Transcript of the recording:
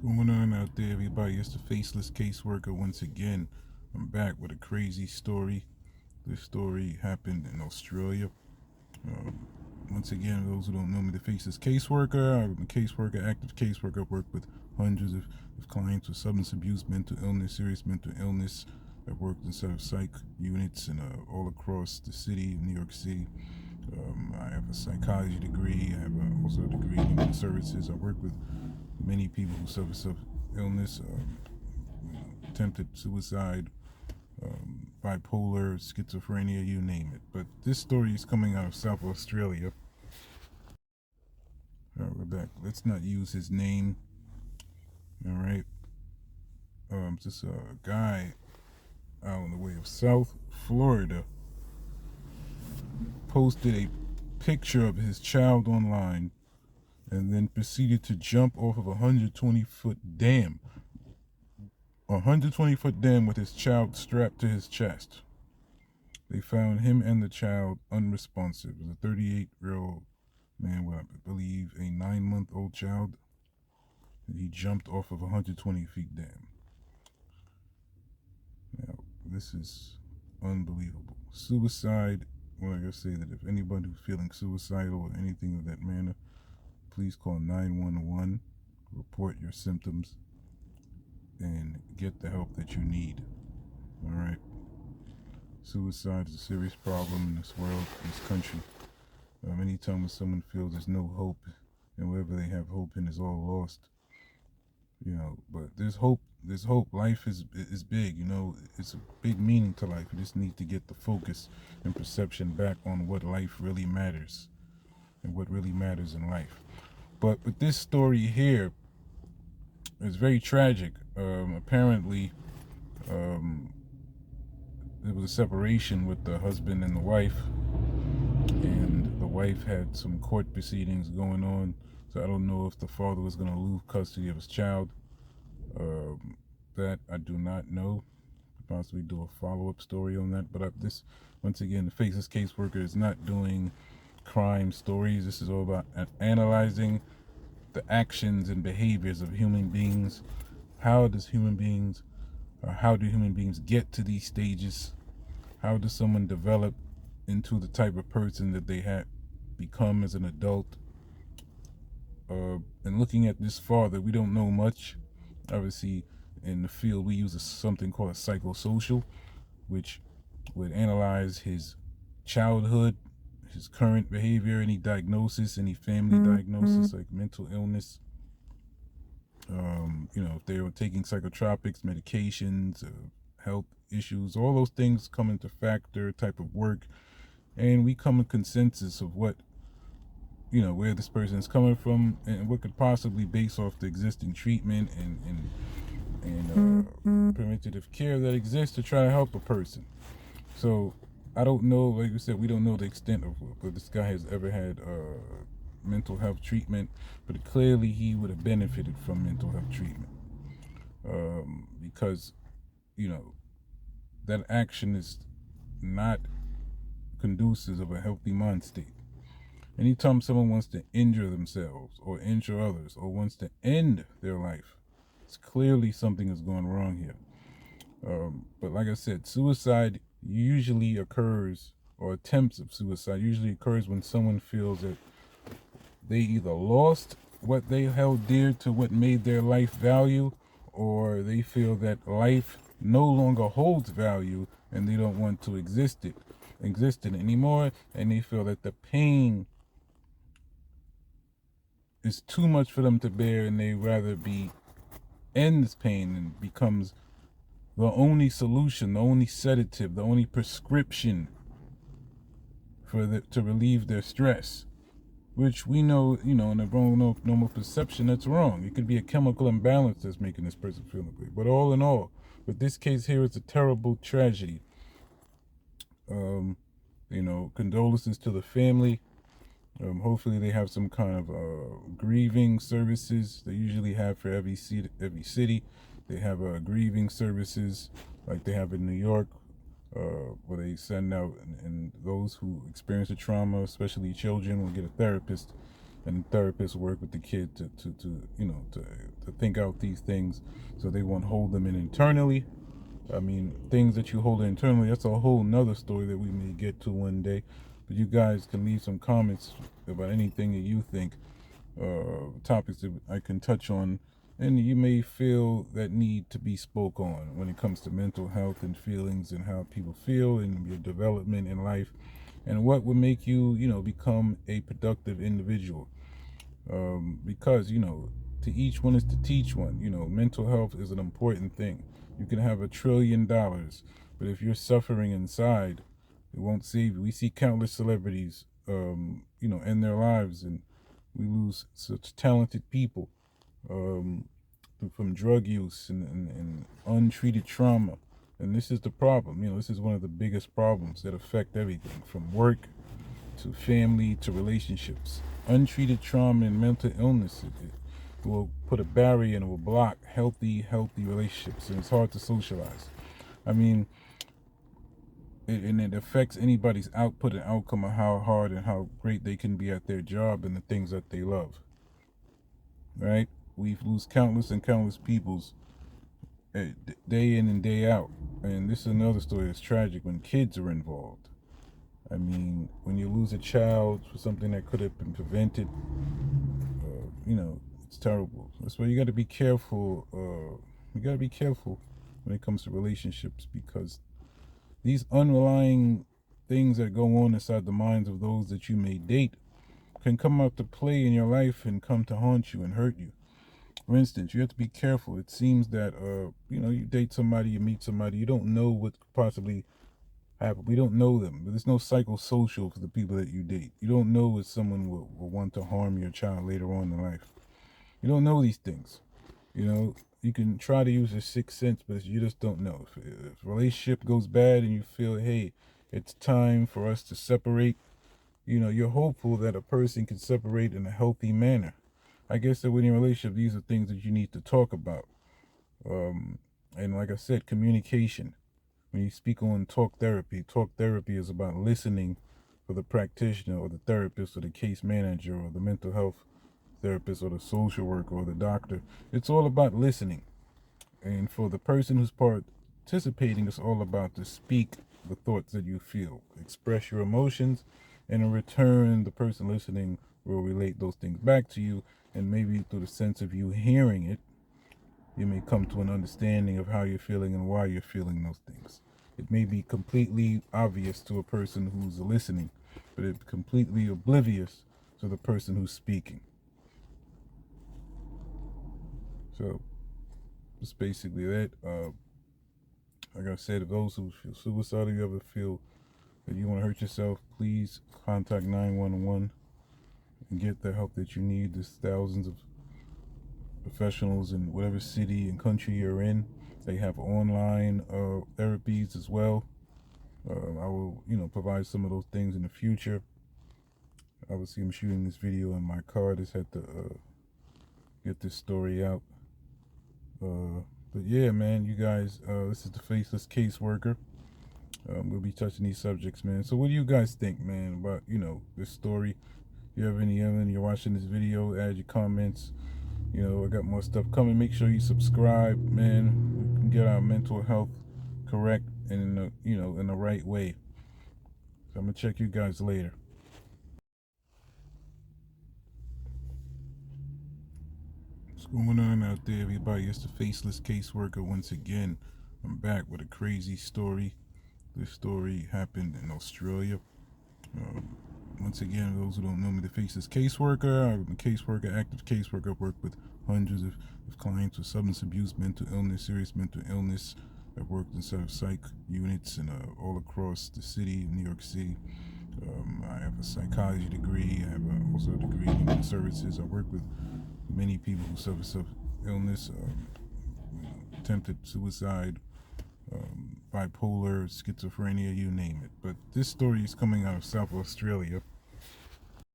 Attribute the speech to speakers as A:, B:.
A: Going on out there, everybody? It's the Faceless Caseworker once again. I'm back with a crazy story. This story happened in Australia. Um, Once again, those who don't know me, the Faceless Caseworker. I'm a caseworker, active caseworker. I've worked with hundreds of clients with substance abuse, mental illness, serious mental illness. I've worked inside of psych units and all across the city of New York City. I have a psychology degree. I have also a degree in human services. I work with many people who suffer illness, attempted suicide, bipolar, schizophrenia, you name it. But this story is coming out of South Australia. All right, we're back. Let's not use his name. All right. Just a guy out in the way of South Florida posted a picture of his child online and then proceeded to jump off of a 120-foot dam. A 120-foot dam with his child strapped to his chest. They found him and the child unresponsive. It was a 38-year-old man with, I believe, a 9-month-old child. And he jumped off of a 120-feet dam. Now, this is unbelievable. Suicide, well, I gotta say that if anybody who's feeling suicidal or anything of that manner, please call 911, report your symptoms, and get the help that you need. All right. Suicide is a serious problem in this world, in this country. Anytime when someone feels there's no hope, and wherever they have hope in is all lost, but there's hope. There's hope. Life is big. It's a big meaning to life. You just need to get the focus and perception back on what life really matters, and what really matters in life. But with this story here, it's very tragic. Apparently, there was a separation with the husband and the wife, and the wife had some court proceedings going on. So I don't know if the father was going to lose custody of his child. That I do not know. Possibly do a follow-up story on that. But once again, the Faceless Caseworker is not doing crime stories. This is all about analyzing the actions and behaviors of human beings. How do human beings get to these stages? How does someone develop into the type of person that they have become as an adult? And looking at this father, we don't know much. Obviously, in the field, we use something called a psychosocial, which would analyze his childhood, his current behavior, any diagnosis, any family diagnosis like mental illness. If they were taking psychotropics, medications, health issues, all those things come into factor, type of work, and we come to consensus of what, where this person is coming from and what could possibly base off the existing treatment and preventative care that exists to try to help a person. So I don't know, like I said, we don't know the extent of what this guy has ever had mental health treatment, but clearly he would have benefited from mental health treatment, because that action is not conducive of a healthy mind state. Anytime someone wants to injure themselves or injure others or wants to end their life, it's clearly something is going wrong here. But like I said, suicide usually occurs, or attempts of suicide usually occurs when someone feels that they either lost what they held dear to what made their life value, or they feel that life no longer holds value and they don't want to exist in it anymore, and they feel that the pain is too much for them to bear and they rather end this pain, and becomes the only solution, the only sedative, the only prescription to relieve their stress, which we know, in a normal perception, that's wrong. It could be a chemical imbalance that's making this person feel that way. But all in all, with this case here, it's a terrible tragedy. Condolences to the family. Hopefully they have some kind of grieving services. They usually have for every city. They have grieving services like they have in New York, where they send out, and those who experience a trauma, especially children, will get a therapist and therapists work with the kid to think out these things, so they won't hold them in internally. I mean, things that you hold internally, that's a whole nother story that we may get to one day. But you guys can leave some comments about anything that you think, topics that I can touch on, and you may feel that need to be spoke on when it comes to mental health and feelings and how people feel and your development in life and what would make you, become a productive individual. Because, to each one is to teach one. Mental health is an important thing. You can have $1 trillion, but if you're suffering inside, it won't save you. We see countless celebrities, end their lives, and we lose such talented people, um, from drug use and untreated trauma. And this is the problem. This is one of the biggest problems that affect everything from work to family to relationships. Untreated trauma and mental illness, it will put a barrier and it will block healthy relationships, and it's hard to socialize. I mean, it affects anybody's output and outcome of how hard and how great they can be at their job and the things that they love. Right? We lose countless and countless peoples, day in and day out. And this is another story that's tragic when kids are involved. I mean, when you lose a child for something that could have been prevented, it's terrible. That's why you got to be careful. You got to be careful when it comes to relationships, because these underlying things that go on inside the minds of those that you may date can come out to play in your life and come to haunt you and hurt you. For instance, you have to be careful. It seems that, you date somebody, you meet somebody, you don't know what could possibly happen. We don't know them. There's no psychosocial for the people that you date. You don't know if someone will want to harm your child later on in life. You don't know these things. You can try to use your sixth sense, but you just don't know. If a relationship goes bad and you feel, hey, it's time for us to separate, you're hopeful that a person can separate in a healthy manner. I guess that when you're in a relationship, these are things that you need to talk about. And like I said, communication. When you speak on talk therapy is about listening for the practitioner or the therapist or the case manager or the mental health therapist or the social worker or the doctor. It's all about listening. And for the person who's participating, it's all about to speak the thoughts that you feel, express your emotions, and in return, the person listening will relate those things back to you. And maybe through the sense of you hearing it, you may come to an understanding of how you're feeling and why you're feeling those things. It may be completely obvious to a person who's listening, but it's completely oblivious to the person who's speaking. So, it's basically that. Like I said, if those who feel suicidal, you ever feel that you want to hurt yourself, please contact 911 and get the help that you need. There's thousands of professionals in whatever city and country you're in. They have online therapies as well. I will, provide some of those things in the future. Obviously, I'm shooting this video in my car. Just had to get this story out. But yeah, man, you guys, this is the Faceless Caseworker. We'll be touching these subjects, man. So what do you guys think, man, about, this story? If you have any other and you're watching this video, add your comments. I got more stuff coming. Make sure you subscribe, man. We can get our mental health correct and in the right way. So I'm gonna check you guys later. What's going on out there, everybody? It's the Faceless Caseworker once again. I'm back with a crazy story. This story happened in Australia. Once again, those who don't know me, the Faceless Caseworker. I'm a caseworker, active caseworker. I work with hundreds of clients with substance abuse, mental illness, serious mental illness. I've worked inside of psych units and all across the city of New York City. I have a psychology degree. I have also a degree in human services. I work with many people who suffer illness, attempted suicide, bipolar, schizophrenia, you name it. But this story is coming out of South Australia.